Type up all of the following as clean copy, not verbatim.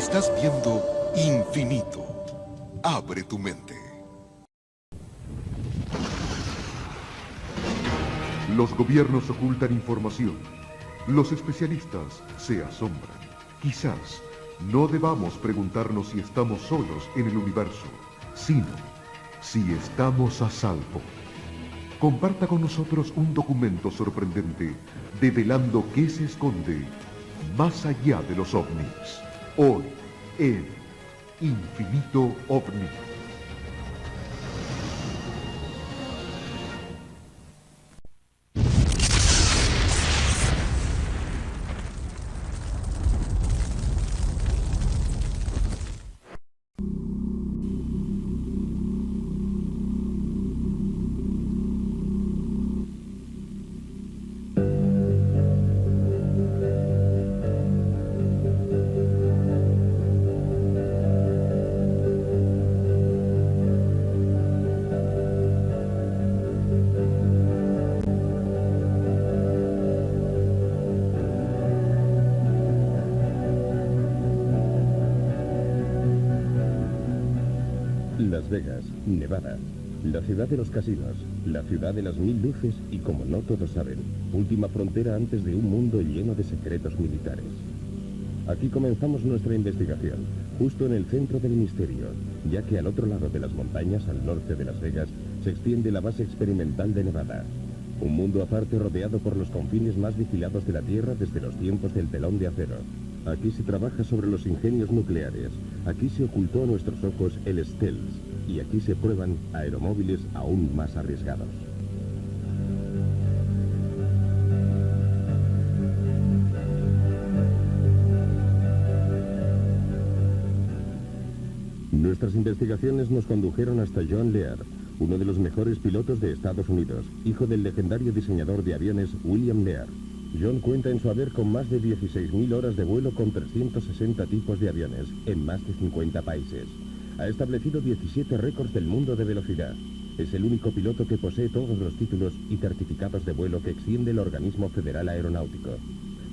Estás viendo Infinito. Abre tu mente. Los gobiernos ocultan información. Los especialistas se asombran. Quizás no debamos preguntarnos si estamos solos en el universo, sino si estamos a salvo. Comparta con nosotros un documento sorprendente develando qué se esconde más allá de los ovnis. Hoy, en Infinito OVNI. Las Vegas, Nevada, la ciudad de los casinos, la ciudad de las 1000 luces y, como no todos saben, última frontera antes de un mundo lleno de secretos militares. Aquí comenzamos nuestra investigación, justo en el centro del misterio, ya que al otro lado de las montañas, al norte de Las Vegas, se extiende la base experimental de Nevada. Un mundo aparte rodeado por los confines más vigilados de la Tierra desde los tiempos del telón de acero. Aquí se trabaja sobre los ingenios nucleares, aquí se ocultó a nuestros ojos el stealth, y aquí se prueban aeromóviles aún más arriesgados. Nuestras investigaciones nos condujeron hasta John Lear, uno de los mejores pilotos de Estados Unidos, hijo del legendario diseñador de aviones William Lear. John cuenta en su haber con más de 16.000 horas de vuelo con 360 tipos de aviones en más de 50 países. Ha establecido 17 récords del mundo de velocidad. Es el único piloto que posee todos los títulos y certificados de vuelo que extiende el Organismo Federal Aeronáutico.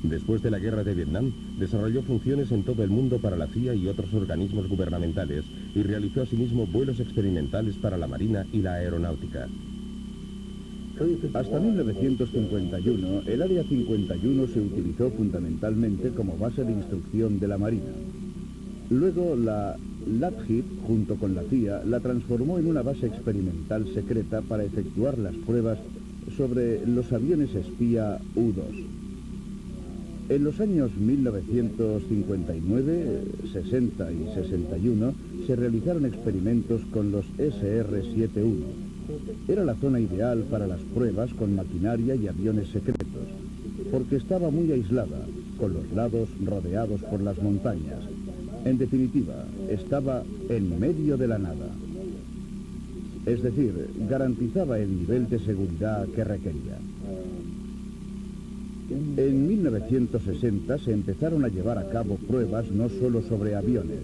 Después de la Guerra de Vietnam, desarrolló funciones en todo el mundo para la CIA y otros organismos gubernamentales y realizó asimismo vuelos experimentales para la Marina y la Aeronáutica. Hasta 1951, el Área 51 se utilizó fundamentalmente como base de instrucción de la Marina. Luego, la Lockheed, junto con la CIA, la transformó en una base experimental secreta para efectuar las pruebas sobre los aviones espía U-2. En los años 1959, 60 y 61, se realizaron experimentos con los SR-71. Era la zona ideal para las pruebas con maquinaria y aviones secretos, porque estaba muy aislada, con los lados rodeados por las montañas. En definitiva, estaba en medio de la nada. Es decir, garantizaba el nivel de seguridad que requería. En 1960 se empezaron a llevar a cabo pruebas no solo sobre aviones,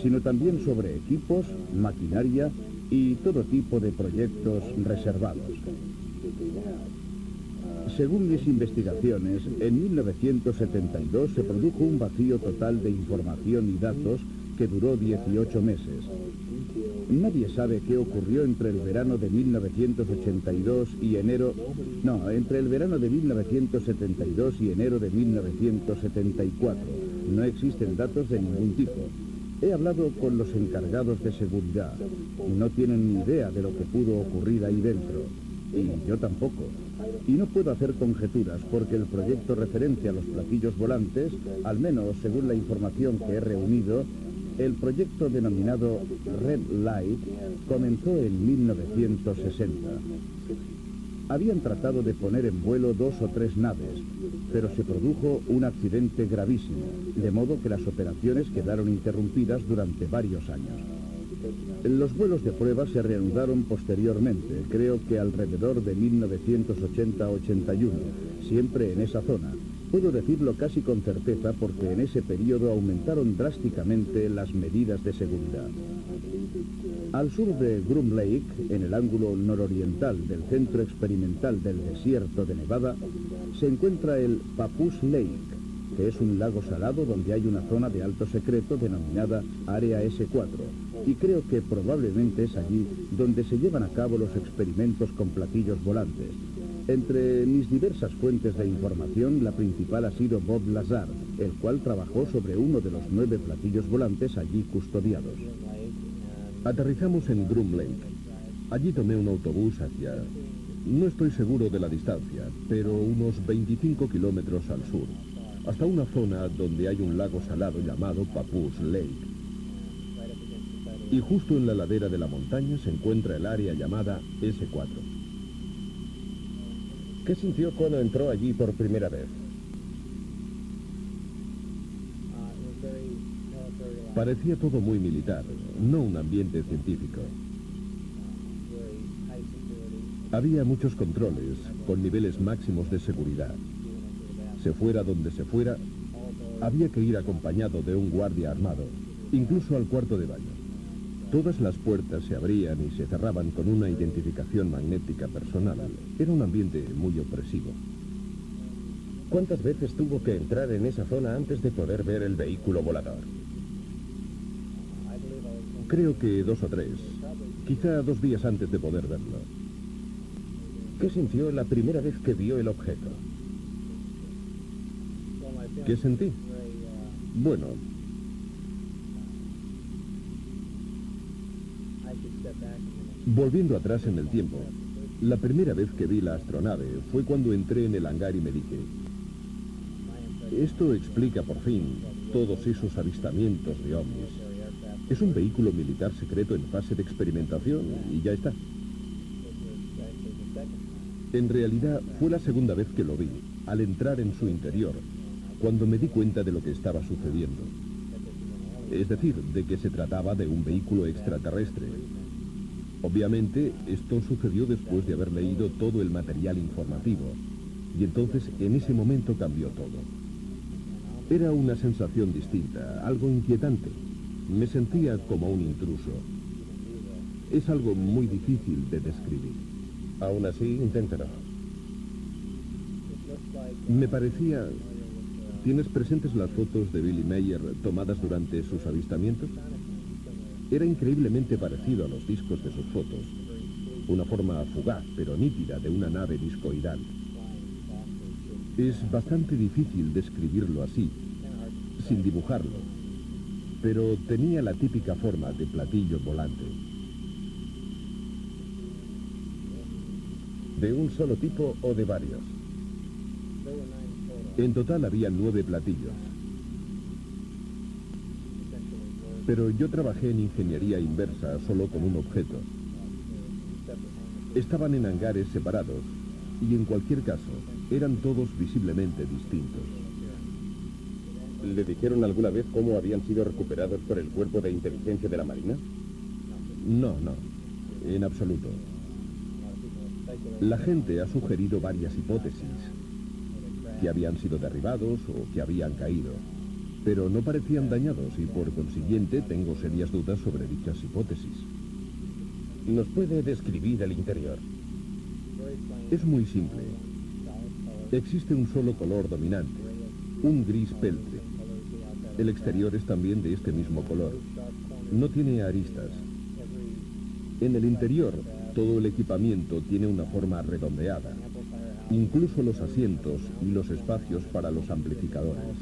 sino también sobre equipos, maquinaria y todo tipo de proyectos reservados. Según mis investigaciones, en 1972 se produjo un vacío total de información y datos que duró 18 meses. Nadie sabe qué ocurrió entre el verano de 1982 y enero... No, entre el verano de 1972 y enero de 1974. No existen datos de ningún tipo. He hablado con los encargados de seguridad. No tienen ni idea de lo que pudo ocurrir ahí dentro. Y yo tampoco. Y no puedo hacer conjeturas porque el proyecto referente a los platillos volantes, al menos según la información que he reunido, el proyecto denominado Red Light comenzó en 1960. Habían tratado de poner en vuelo 2 o 3 naves, pero se produjo un accidente gravísimo, de modo que las operaciones quedaron interrumpidas durante varios años. Los vuelos de prueba se reanudaron posteriormente, creo que alrededor de 1980-81, siempre en esa zona. Puedo decirlo casi con certeza porque en ese periodo aumentaron drásticamente las medidas de seguridad. Al sur de Groom Lake, en el ángulo nororiental del centro experimental del desierto de Nevada, se encuentra el Papoose Lake, que es un lago salado donde hay una zona de alto secreto denominada Área S4, y creo que probablemente es allí donde se llevan a cabo los experimentos con platillos volantes. Entre mis diversas fuentes de información, la principal ha sido Bob Lazar, el cual trabajó sobre uno de los 9 platillos volantes allí custodiados. Aterrizamos en Groom Lake. Allí tomé un autobús hacia... No estoy seguro de la distancia, pero unos 25 kilómetros al sur, hasta una zona donde hay un lago salado llamado Papoose Lake. Y justo en la ladera de la montaña se encuentra el área llamada S4. ¿Qué sintió cuando entró allí por primera vez? Parecía todo muy militar, no un ambiente científico. Había muchos controles, con niveles máximos de seguridad. Se fuera donde se fuera, había que ir acompañado de un guardia armado, incluso al cuarto de baño. Todas las puertas se abrían y se cerraban con una identificación magnética personal. Era un ambiente muy opresivo. ¿Cuántas veces tuvo que entrar en esa zona antes de poder ver el vehículo volador? Creo que 2 o 3, quizá 2 días antes de poder verlo. ¿Qué sintió la primera vez que vio el objeto? ¿Qué sentí? Bueno, volviendo atrás en el tiempo, la primera vez que vi la astronave fue cuando entré en el hangar y me dije, esto explica por fin todos esos avistamientos de ovnis. Es un vehículo militar secreto en fase de experimentación y ya está. En realidad, fue la segunda vez que lo vi, al entrar en su interior, cuando me di cuenta de lo que estaba sucediendo. Es decir, de que se trataba de un vehículo extraterrestre. Obviamente, esto sucedió después de haber leído todo el material informativo, y entonces en ese momento cambió todo. Era una sensación distinta, algo inquietante. Me sentía como un intruso. Es algo muy difícil de describir. Aún así, inténtalo. Me parecía... ¿Tienes presentes las fotos de Billy Mayer tomadas durante sus avistamientos? Era increíblemente parecido a los discos de sus fotos. Una forma fugaz, pero nítida, de una nave discoidal. Es bastante difícil describirlo así, sin dibujarlo, pero tenía la típica forma de platillo volante. ¿De un solo tipo o de varios? En total había 9 platillos. Pero yo trabajé en ingeniería inversa solo con un objeto. Estaban en hangares separados y en cualquier caso eran todos visiblemente distintos. ¿Le dijeron alguna vez cómo habían sido recuperados por el Cuerpo de Inteligencia de la Marina? No, en absoluto. La gente ha sugerido varias hipótesis, que habían sido derribados o que habían caído, pero no parecían dañados y por consiguiente tengo serias dudas sobre dichas hipótesis. ¿Nos puede describir el interior? Es muy simple. Existe un solo color dominante, un gris peltre. El exterior es también de este mismo color. No tiene aristas. En el interior, todo el equipamiento tiene una forma redondeada, incluso los asientos y los espacios para los amplificadores.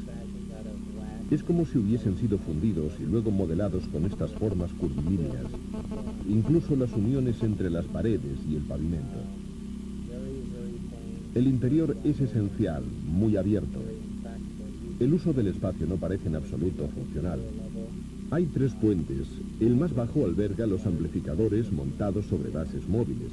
Es como si hubiesen sido fundidos y luego modelados con estas formas curvilíneas, incluso las uniones entre las paredes y el pavimento. El interior es esencial, muy abierto. El uso del espacio no parece en absoluto funcional. Hay 3 puentes. El más bajo alberga los amplificadores montados sobre bases móviles.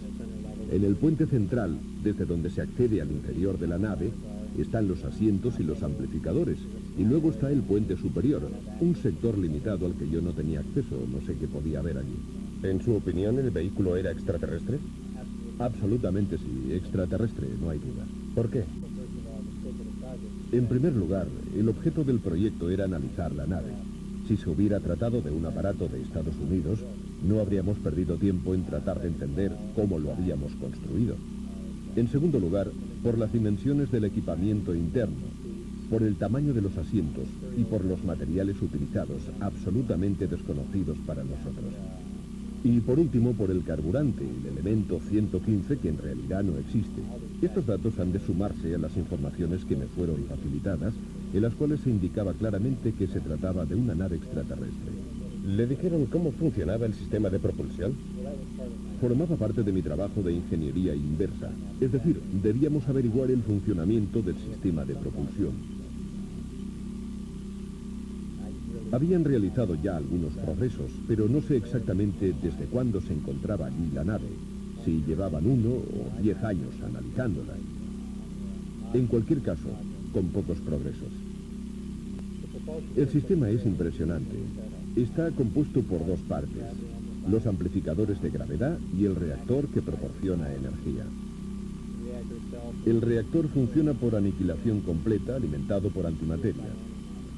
En el puente central, desde donde se accede al interior de la nave, están los asientos y los amplificadores. Y luego está el puente superior, un sector limitado al que yo no tenía acceso, no sé qué podía haber allí. ¿En su opinión, el vehículo era extraterrestre? Absolutamente sí, extraterrestre, no hay duda. ¿Por qué? En primer lugar, el objeto del proyecto era analizar la nave. Si se hubiera tratado de un aparato de Estados Unidos, no habríamos perdido tiempo en tratar de entender cómo lo habíamos construido. En segundo lugar, por las dimensiones del equipamiento interno. por el tamaño de los asientos y por los materiales utilizados, absolutamente desconocidos para nosotros. Y por último, por el carburante, el elemento 115, que en realidad no existe. Estos datos han de sumarse a las informaciones que me fueron facilitadas, en las cuales se indicaba claramente que se trataba de una nave extraterrestre. ¿Le dijeron cómo funcionaba el sistema de propulsión? Formaba parte de mi trabajo de ingeniería inversa, es decir, debíamos averiguar el funcionamiento del sistema de propulsión. Habían realizado ya algunos progresos, pero no sé exactamente desde cuándo se encontraba allí la nave, si llevaban 1 o 10 años analizándola. En cualquier caso, con pocos progresos. El sistema es impresionante. Está compuesto por 2 partes, los amplificadores de gravedad y el reactor que proporciona energía. El reactor funciona por aniquilación completa, alimentado por antimateria.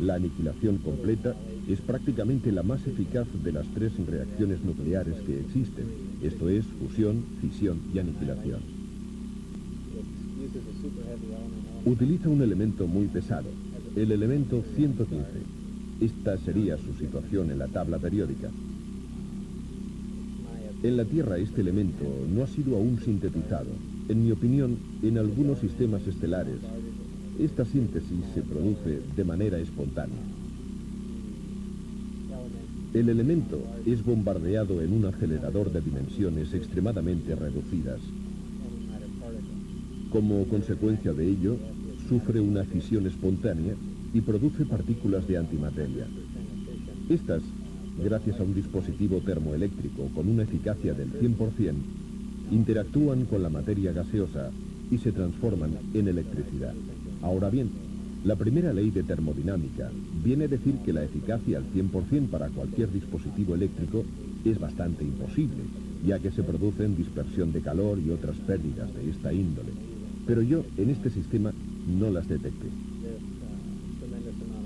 La aniquilación completa es prácticamente la más eficaz de las 3 reacciones nucleares que existen, esto es, fusión, fisión y aniquilación. Utiliza un elemento muy pesado, el elemento 115. Esta sería su situación en la tabla periódica. En la Tierra este elemento no ha sido aún sintetizado. En mi opinión, en algunos sistemas estelares, esta síntesis se produce de manera espontánea. El elemento es bombardeado en un acelerador de dimensiones extremadamente reducidas. Como consecuencia de ello, sufre una fisión espontánea y produce partículas de antimateria. Estas, gracias a un dispositivo termoeléctrico con una eficacia del 100%, interactúan con la materia gaseosa y se transforman en electricidad. Ahora bien, la primera ley de termodinámica viene a decir que la eficacia al 100% para cualquier dispositivo eléctrico es bastante imposible, ya que se producen dispersión de calor y otras pérdidas de esta índole. Pero yo, en este sistema, no las detecté.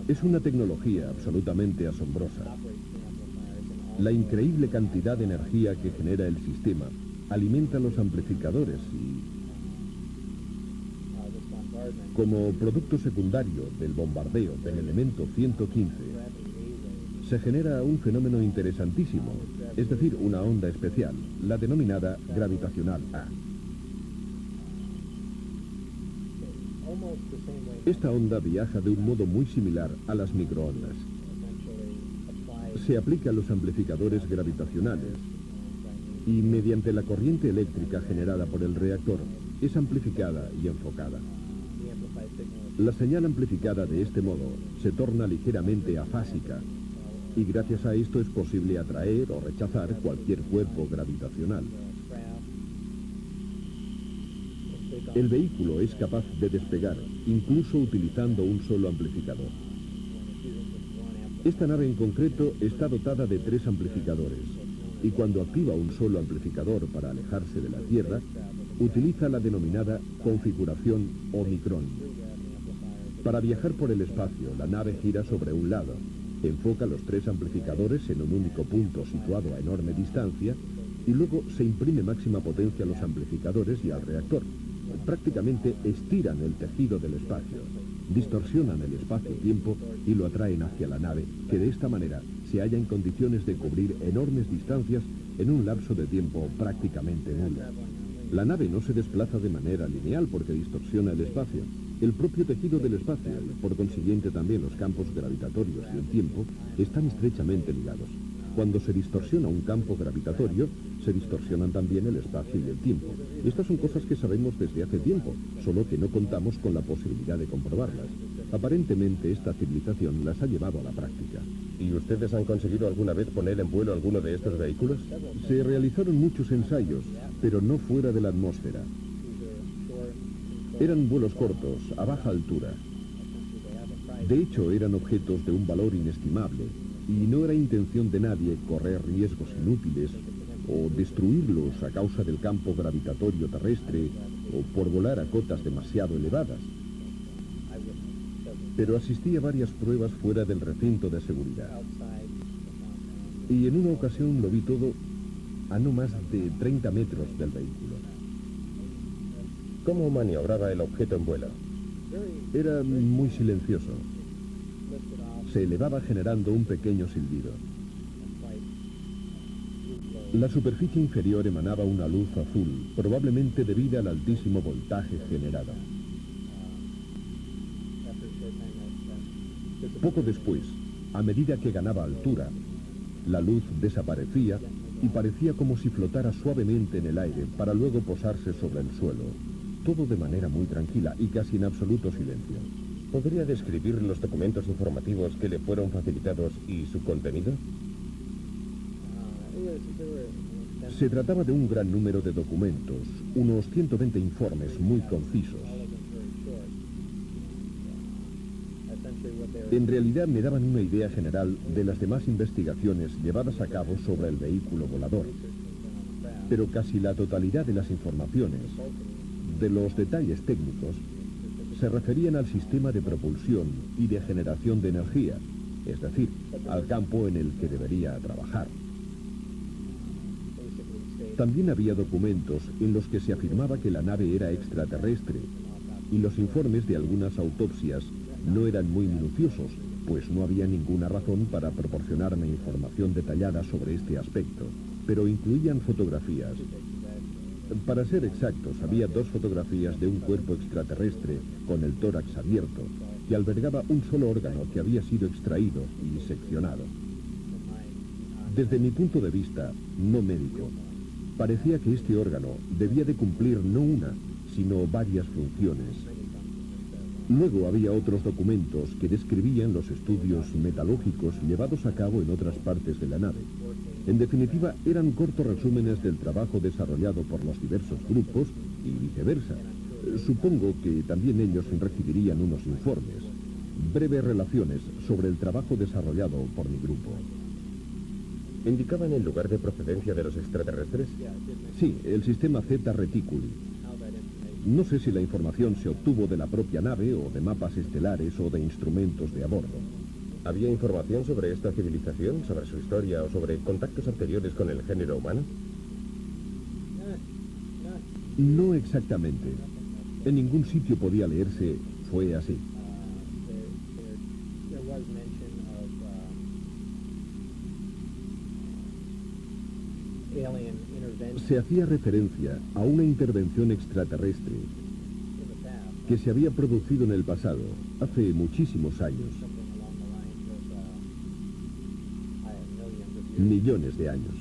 Es una tecnología absolutamente asombrosa. La increíble cantidad de energía que genera el sistema alimenta los amplificadores y, como producto secundario del bombardeo del elemento 115, se genera un fenómeno interesantísimo, es decir, una onda especial, la denominada gravitacional A. Esta onda viaja de un modo muy similar a las microondas. Se aplica a los amplificadores gravitacionales y mediante la corriente eléctrica generada por el reactor es amplificada y enfocada. La señal amplificada de este modo se torna ligeramente afásica y gracias a esto es posible atraer o rechazar cualquier cuerpo gravitacional. El vehículo es capaz de despegar, incluso utilizando un solo amplificador. Esta nave en concreto está dotada de 3 amplificadores y cuando activa un solo amplificador para alejarse de la Tierra, utiliza la denominada configuración Omicron. Para viajar por el espacio, la nave gira sobre un lado, enfoca los 3 amplificadores en un único punto situado a enorme distancia y luego se imprime máxima potencia a los amplificadores y al reactor. Prácticamente estiran el tejido del espacio, distorsionan el espacio-tiempo y lo atraen hacia la nave, que de esta manera se halla en condiciones de cubrir enormes distancias en un lapso de tiempo prácticamente nulo. La nave no se desplaza de manera lineal porque distorsiona el espacio. El propio tejido del espacio y por consiguiente también los campos gravitatorios y el tiempo están estrechamente ligados. Cuando se distorsiona un campo gravitatorio, se distorsionan también el espacio y el tiempo. Estas son cosas que sabemos desde hace tiempo, solo que no contamos con la posibilidad de comprobarlas. Aparentemente esta civilización las ha llevado a la práctica. ¿Y ustedes han conseguido alguna vez poner en vuelo alguno de estos vehículos? Se realizaron muchos ensayos, pero no fuera de la atmósfera. Eran vuelos cortos, a baja altura. De hecho, eran objetos de un valor inestimable, y no era intención de nadie correr riesgos inútiles o destruirlos a causa del campo gravitatorio terrestre o por volar a cotas demasiado elevadas. Pero asistí a varias pruebas fuera del recinto de seguridad. Y en una ocasión lo vi todo a no más de 30 metros del vehículo. ¿Cómo maniobraba el objeto en vuelo? Era muy silencioso. Se elevaba generando un pequeño silbido. La superficie inferior emanaba una luz azul, probablemente debida al altísimo voltaje generado. Poco después, a medida que ganaba altura, la luz desaparecía y parecía como si flotara suavemente en el aire para luego posarse sobre el suelo. Todo de manera muy tranquila y casi en absoluto silencio. ¿Podría describir los documentos informativos que le fueron facilitados y su contenido? Se trataba de un gran número de documentos, unos 120 informes muy concisos. En realidad me daban una idea general de las demás investigaciones llevadas a cabo sobre el vehículo volador. Pero casi la totalidad de las informaciones, de los detalles técnicos, se referían al sistema de propulsión y de generación de energía, es decir, al campo en el que debería trabajar. También había documentos en los que se afirmaba que la nave era extraterrestre, y los informes de algunas autopsias no eran muy minuciosos, pues no había ninguna razón para proporcionarme información detallada sobre este aspecto, pero incluían fotografías. Para ser exactos, había 2 fotografías de un cuerpo extraterrestre con el tórax abierto, que albergaba un solo órgano que había sido extraído y seccionado. Desde mi punto de vista, no médico, parecía que este órgano debía de cumplir no una, sino varias funciones. Luego había otros documentos que describían los estudios metalúrgicos llevados a cabo en otras partes de la nave. En definitiva, eran cortos resúmenes del trabajo desarrollado por los diversos grupos y viceversa. Supongo que también ellos recibirían unos informes, breves relaciones sobre el trabajo desarrollado por mi grupo. ¿Indicaban el lugar de procedencia de los extraterrestres? Sí, el sistema Zeta Reticuli. No sé si la información se obtuvo de la propia nave o de mapas estelares o de instrumentos de a bordo. ¿Había información sobre esta civilización, sobre su historia o sobre contactos anteriores con el género humano? No exactamente. En ningún sitio podía leerse, fue así. Se hacía referencia a una intervención extraterrestre que se había producido en el pasado, hace muchísimos años. Millones de años.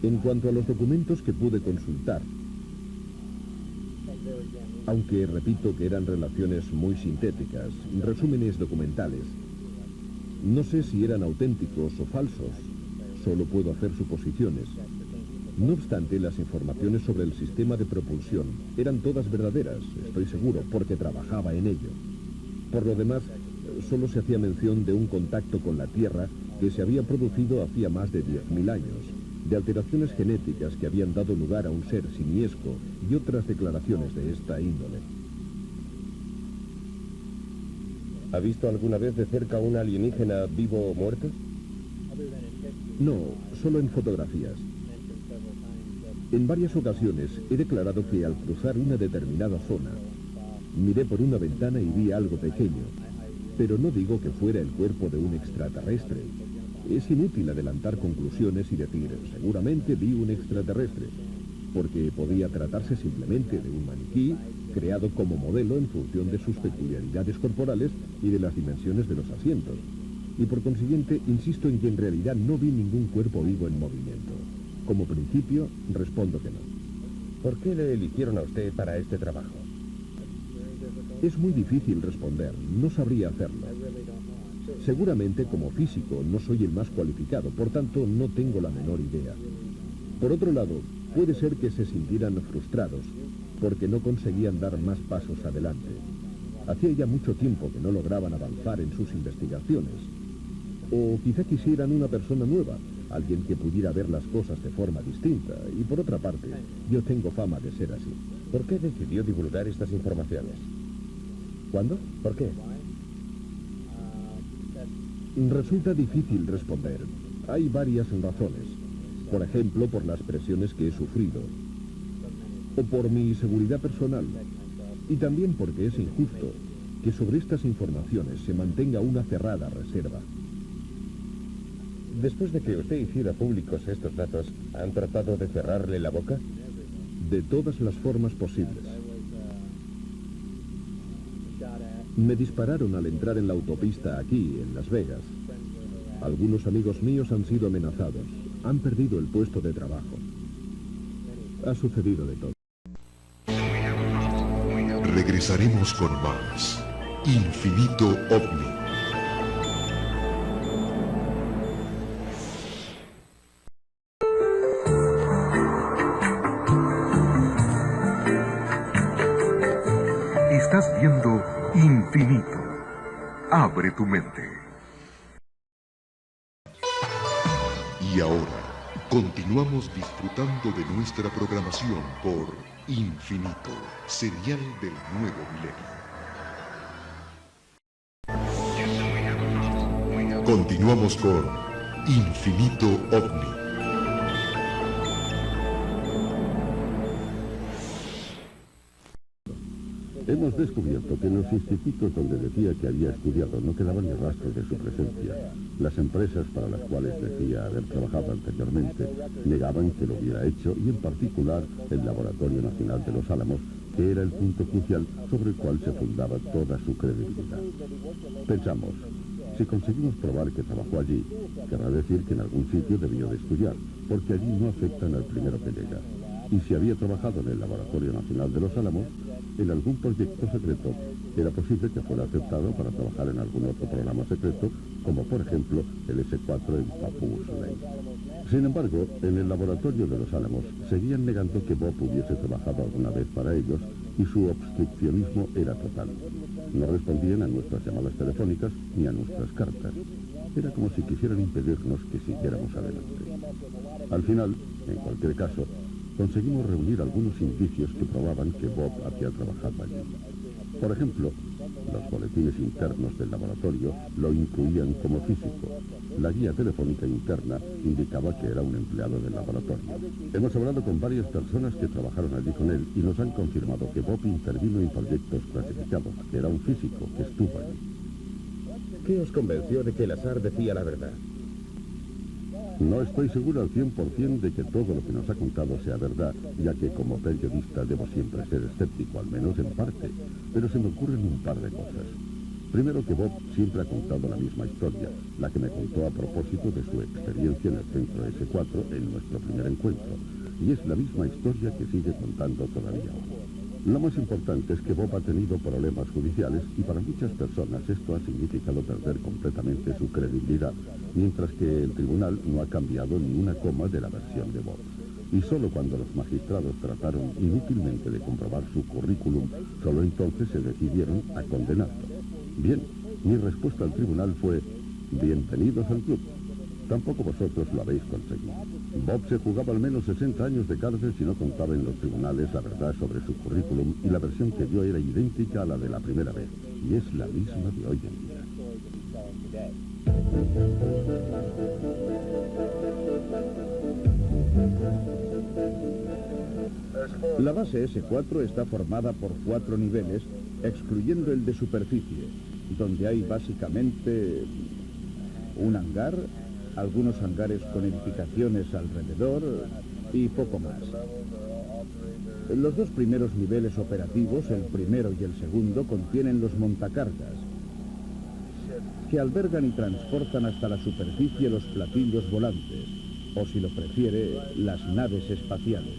En cuanto a los documentos que pude consultar, aunque repito que eran relaciones muy sintéticas, resúmenes documentales, no sé si eran auténticos o falsos, solo puedo hacer suposiciones. No obstante, las informaciones sobre el sistema de propulsión eran todas verdaderas, estoy seguro, porque trabajaba en ello. Por lo demás, solo se hacía mención de un contacto con la Tierra que se había producido hacía más de 10.000 años, de alteraciones genéticas que habían dado lugar a un ser simiesco y otras declaraciones de esta índole. ¿Ha visto alguna vez de cerca un alienígena vivo o muerto? No, solo en fotografías. En varias ocasiones he declarado que al cruzar una determinada zona, miré por una ventana y vi algo pequeño, pero no digo que fuera el cuerpo de un extraterrestre. Es inútil adelantar conclusiones y decir, seguramente vi un extraterrestre, porque podía tratarse simplemente de un maniquí creado como modelo en función de sus peculiaridades corporales y de las dimensiones de los asientos. Y por consiguiente, insisto en que en realidad no vi ningún cuerpo vivo en movimiento. Como principio, respondo que no. ¿Por qué le eligieron a usted para este trabajo? Es muy difícil responder, no sabría hacerlo. Seguramente como físico no soy el más cualificado, por tanto no tengo la menor idea. Por otro lado, puede ser que se sintieran frustrados porque no conseguían dar más pasos adelante. Hacía ya mucho tiempo que no lograban avanzar en sus investigaciones. O quizá quisieran una persona nueva, alguien que pudiera ver las cosas de forma distinta. Y por otra parte, yo tengo fama de ser así. ¿Por qué decidió divulgar estas informaciones? ¿Cuándo? ¿Por qué? Resulta difícil responder. Hay varias razones. Por ejemplo, por las presiones que he sufrido. O por mi seguridad personal. Y también porque es injusto que sobre estas informaciones se mantenga una cerrada reserva. Después de que usted hiciera públicos estos datos, ¿han tratado de cerrarle la boca? De todas las formas posibles. Me dispararon al entrar en la autopista aquí, en Las Vegas. Algunos amigos míos han sido amenazados. Han perdido el puesto de trabajo. Ha sucedido de todo. Regresaremos con más Infinito OVNI. Estás viendo Infinito. Abre tu mente. Y ahora, continuamos disfrutando de nuestra programación por Infinito, serial del nuevo milenio. Continuamos con Infinito OVNI. Hemos descubierto que en los institutos donde decía que había estudiado no quedaban ni rastros de su presencia. Las empresas para las cuales decía haber trabajado anteriormente negaban que lo hubiera hecho, y en particular el Laboratorio Nacional de Los Álamos, que era el punto crucial sobre el cual se fundaba toda su credibilidad. Pensamos, si conseguimos probar que trabajó allí, querrá decir que en algún sitio debió de estudiar, porque allí no afectan al primero que llega. Y si había trabajado en el Laboratorio Nacional de Los Álamos, en algún proyecto secreto, era posible que fuera aceptado para trabajar en algún otro programa secreto, como por ejemplo el S4 en Papúa Nueva Guinea. Sin embargo, en el Laboratorio de Los Álamos seguían negando que Bob hubiese trabajado alguna vez para ellos, y su obstruccionismo era total. No respondían a nuestras llamadas telefónicas ni a nuestras cartas. Era como si quisieran impedirnos que siguiéramos adelante. Al final, en cualquier caso, conseguimos reunir algunos indicios que probaban que Bob había trabajado allí. Por ejemplo, los boletines internos del laboratorio lo incluían como físico. La guía telefónica interna indicaba que era un empleado del laboratorio. Hemos hablado con varias personas que trabajaron allí con él y nos han confirmado que Bob intervino en proyectos clasificados, que era un físico que estuvo allí. ¿Qué os convenció de que el azar decía la verdad? No estoy seguro al 100% de que todo lo que nos ha contado sea verdad, ya que como periodista debo siempre ser escéptico, al menos en parte, pero se me ocurren un par de cosas. Primero, que Bob siempre ha contado la misma historia, la que me contó a propósito de su experiencia en el centro S4 en nuestro primer encuentro, y es la misma historia que sigue contando todavía hoy. Lo más importante es que Bob ha tenido problemas judiciales, y para muchas personas esto ha significado perder completamente su credibilidad, mientras que el tribunal no ha cambiado ni una coma de la versión de Bob. Y solo cuando los magistrados trataron inútilmente de comprobar su currículum, solo entonces se decidieron a condenarlo. Bien, mi respuesta al tribunal fue: bienvenidos al club. Tampoco vosotros lo habéis conseguido. Bob se jugaba al menos 60 años de cárcel si no contaba en los tribunales la verdad sobre su currículum, y la versión que dio era idéntica a la de la primera vez, y es la misma de hoy en día. La base S4 está formada por 4 niveles, excluyendo el de superficie, donde hay básicamente un hangar, algunos hangares con edificaciones alrededor y poco más. Los 2 primeros niveles operativos, el primero y el segundo, contienen los montacargas, que albergan y transportan hasta la superficie los platillos volantes, o si lo prefiere, las naves espaciales.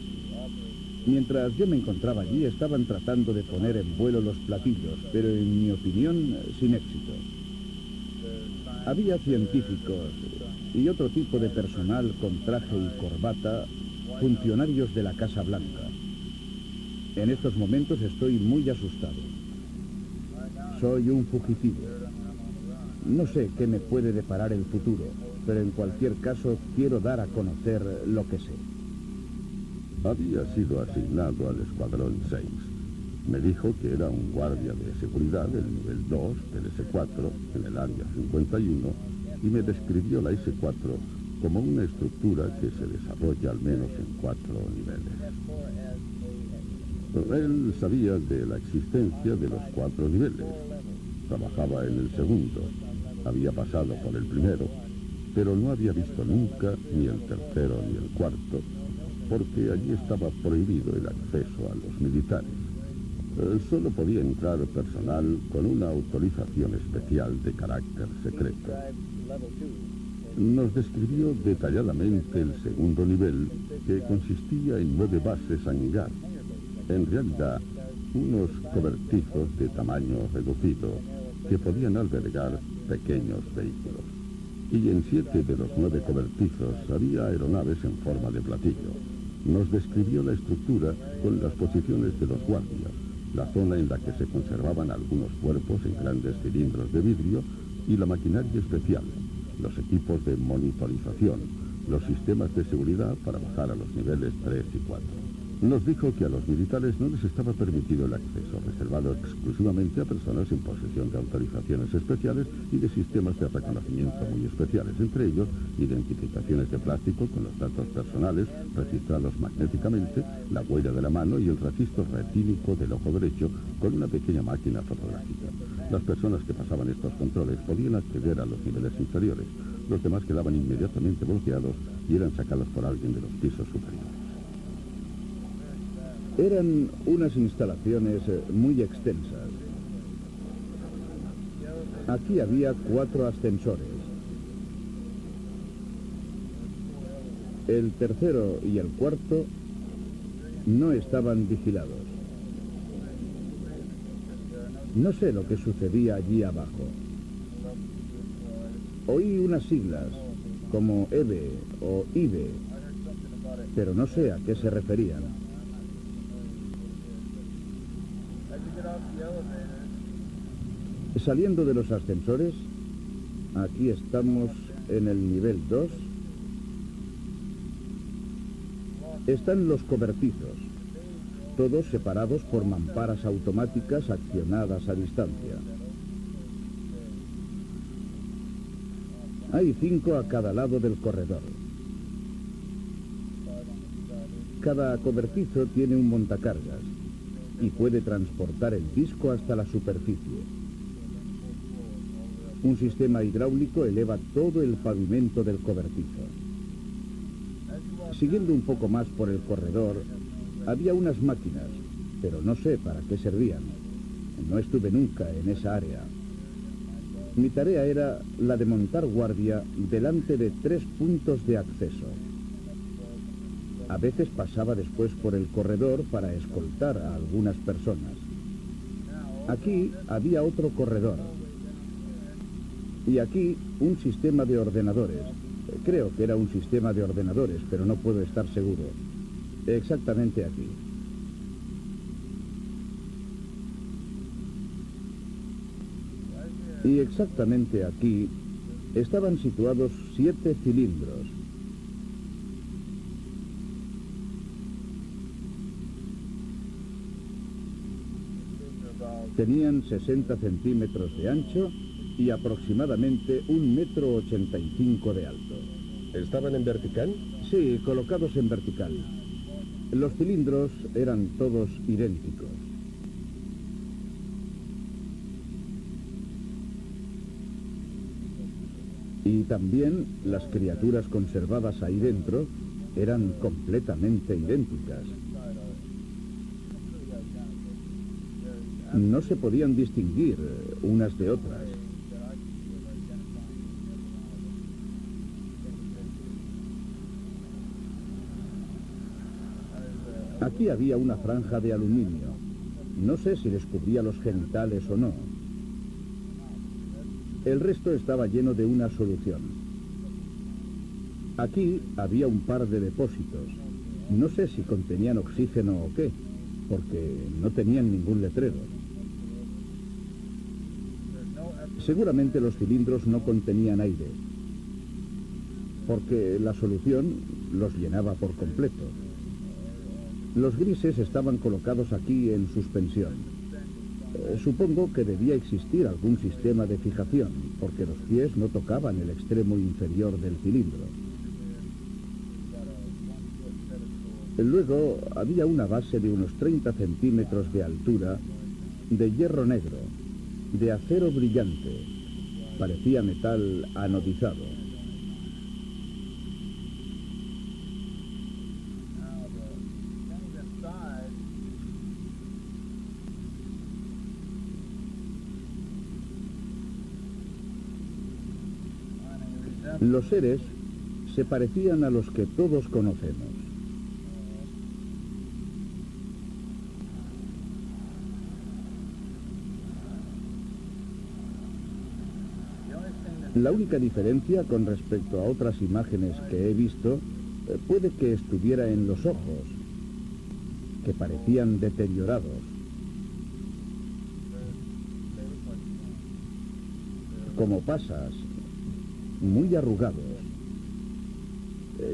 Mientras yo me encontraba allí, estaban tratando de poner en vuelo los platillos, pero en mi opinión, sin éxito. Había científicos y otro tipo de personal con traje y corbata, funcionarios de la Casa Blanca. En estos momentos estoy muy asustado. Soy un fugitivo. No sé qué me puede deparar el futuro, pero en cualquier caso quiero dar a conocer lo que sé. Había sido asignado al Escuadrón 6. Me dijo que era un guardia de seguridad del nivel 2 del S4 en el área 51, y me describió la S4 como una estructura que se desarrolla al menos en 4 niveles. Él sabía de la existencia de los 4 niveles. Trabajaba en el segundo. Había pasado por el primero, pero no había visto nunca ni el tercero ni el cuarto, porque allí estaba prohibido el acceso a los militares. Solo podía entrar personal con una autorización especial de carácter secreto. Nos describió detalladamente el segundo nivel, que consistía en 9 bases hangar. En realidad, unos cobertizos de tamaño reducido que podían albergar pequeños vehículos. Y en 7 de los 9 cobertizos había aeronaves en forma de platillo. Nos describió la estructura con las posiciones de los guardias, la zona en la que se conservaban algunos cuerpos en grandes cilindros de vidrio y la maquinaria especial, los equipos de monitorización, los sistemas de seguridad para bajar a los niveles 3 y 4. Nos dijo que a los militares no les estaba permitido el acceso, reservado exclusivamente a personas en posesión de autorizaciones especiales y de sistemas de reconocimiento muy especiales, entre ellos identificaciones de plástico con los datos personales registrados magnéticamente, la huella de la mano y el registro retínico del ojo derecho con una pequeña máquina fotográfica. Las personas que pasaban estos controles podían acceder a los niveles inferiores. Los demás quedaban inmediatamente bloqueados y eran sacados por alguien de los pisos superiores. Eran unas instalaciones muy extensas. Aquí había 4 ascensores. El tercero y el cuarto no estaban vigilados. No sé lo que sucedía allí abajo. Oí unas siglas, como EVE o IVE, pero no sé a qué se referían. Saliendo de los ascensores, aquí estamos en el nivel 2. Están los cobertizos, todos separados por mamparas automáticas accionadas a distancia. Hay 5 a cada lado del corredor. Cada cobertizo tiene un montacargas y puede transportar el disco hasta la superficie. Un sistema hidráulico eleva todo el pavimento del cobertizo. Siguiendo un poco más por el corredor, había unas máquinas, pero no sé para qué servían. No estuve nunca en esa área. Mi tarea era la de montar guardia delante de 3 puntos de acceso. A veces pasaba después por el corredor para escoltar a algunas personas. Aquí había otro corredor. Y aquí un sistema de ordenadores. Creo que era un sistema de ordenadores, pero no puedo estar seguro. Exactamente aquí. Y exactamente aquí estaban situados 7 cilindros. Tenían 60 centímetros de ancho y aproximadamente 1,85 m de alto. ¿Estaban en vertical? Sí, colocados en vertical. Los cilindros eran todos idénticos. Y también las criaturas conservadas ahí dentro eran completamente idénticas. No se podían distinguir unas de otras. Aquí había una franja de aluminio. No sé si les cubría los genitales o no. El resto estaba lleno de una solución. Aquí había un par de depósitos. No sé si contenían oxígeno o qué, porque no tenían ningún letrero. Seguramente los cilindros no contenían aire, porque la solución los llenaba por completo. Los grises estaban colocados aquí en suspensión. Supongo que debía existir algún sistema de fijación, porque los pies no tocaban el extremo inferior del cilindro. Luego había una base de unos 30 centímetros de altura, de hierro negro, de acero brillante. Parecía metal anodizado. Los seres se parecían a los que todos conocemos. La única diferencia con respecto a otras imágenes que he visto puede que estuviera en los ojos, que parecían deteriorados. Como pasas, muy arrugados,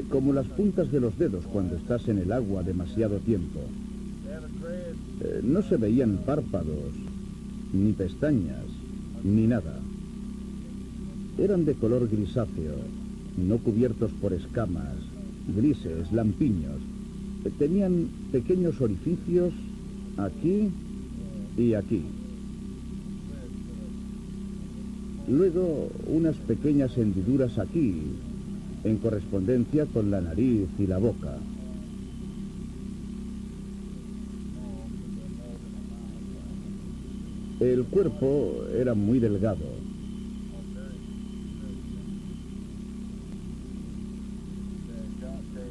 como las puntas de los dedos cuando estás en el agua demasiado tiempo. No se veían párpados, ni pestañas, ni nada. Eran de color grisáceo, no cubiertos por escamas, grises, lampiños. Tenían pequeños orificios aquí y aquí. Luego, unas pequeñas hendiduras aquí, en correspondencia con la nariz y la boca. El cuerpo era muy delgado.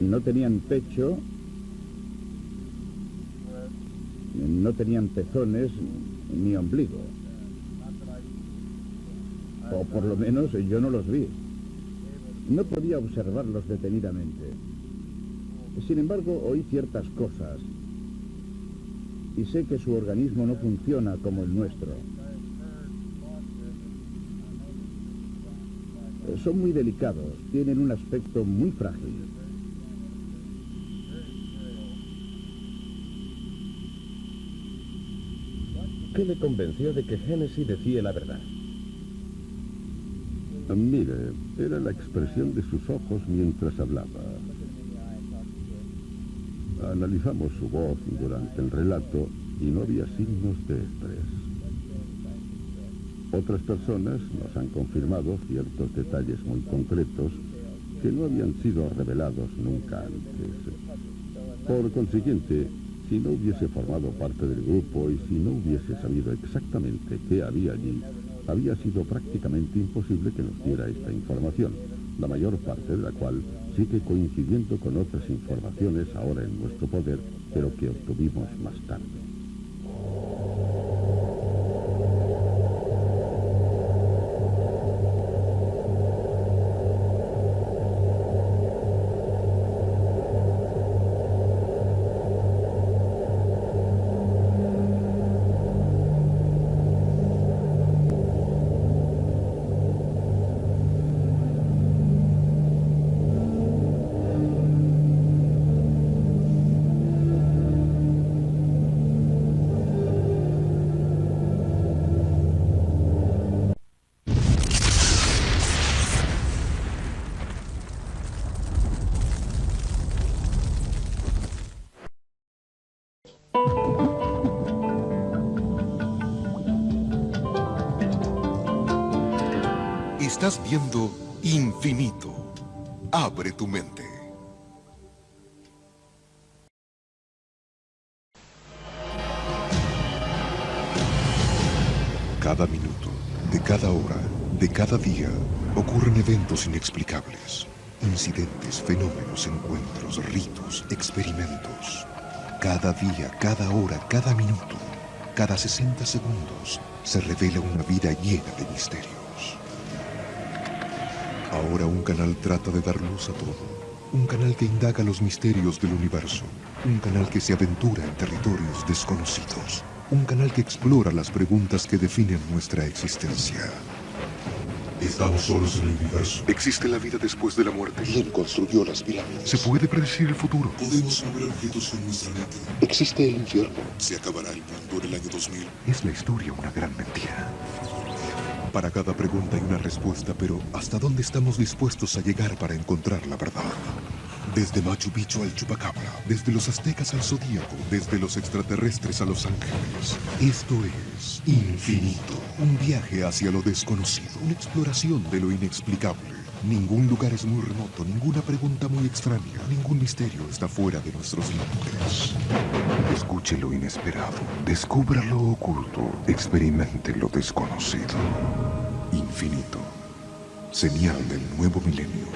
No tenían pecho, no tenían pezones ni ombligo. O por lo menos yo no los vi. No podía observarlos detenidamente. Sin embargo, oí ciertas cosas y sé que su organismo no funciona como el nuestro. Son muy delicados, tienen un aspecto muy frágil. ¿Qué le convenció de que Hennessy decía la verdad? Mire, era la expresión de sus ojos mientras hablaba. Analizamos su voz durante el relato y no había signos de estrés. Otras personas nos han confirmado ciertos detalles muy concretos que no habían sido revelados nunca antes. Por consiguiente, si no hubiese formado parte del grupo y si no hubiese sabido exactamente qué había allí, había sido prácticamente imposible que nos diera esta información, la mayor parte de la cual sigue coincidiendo con otras informaciones ahora en nuestro poder, pero que obtuvimos más tarde. Estás viendo Infinito. Abre tu mente. Cada minuto, de cada hora, de cada día, ocurren eventos inexplicables. Incidentes, fenómenos, encuentros, ritos, experimentos. Cada día, cada hora, cada minuto, cada 60 segundos, se revela una vida llena de misterios. Ahora un canal trata de dar luz a todo. Un canal que indaga los misterios del universo. Un canal que se aventura en territorios desconocidos. Un canal que explora las preguntas que definen nuestra existencia. ¿Estamos solos en el universo? ¿Existe la vida después de la muerte? ¿Quién construyó las pirámides? ¿Se puede predecir el futuro? ¿Podemos mover objetos con nuestra mente? ¿Existe el infierno? ¿Se acabará el mundo en el año 2000? ¿Es la historia una gran mentira? Para cada pregunta hay una respuesta, pero ¿hasta dónde estamos dispuestos a llegar para encontrar la verdad? Desde Machu Picchu al Chupacabra, desde los aztecas al zodíaco, desde los extraterrestres a los ángeles. Esto es Infinito, un viaje hacia lo desconocido, una exploración de lo inexplicable. Ningún lugar es muy remoto, ninguna pregunta muy extraña, ningún misterio está fuera de nuestros límites. Escuche lo inesperado, descubra lo oculto, experimente lo desconocido. Infinito, señal del nuevo milenio.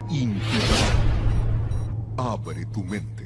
Infinito. Abre tu mente.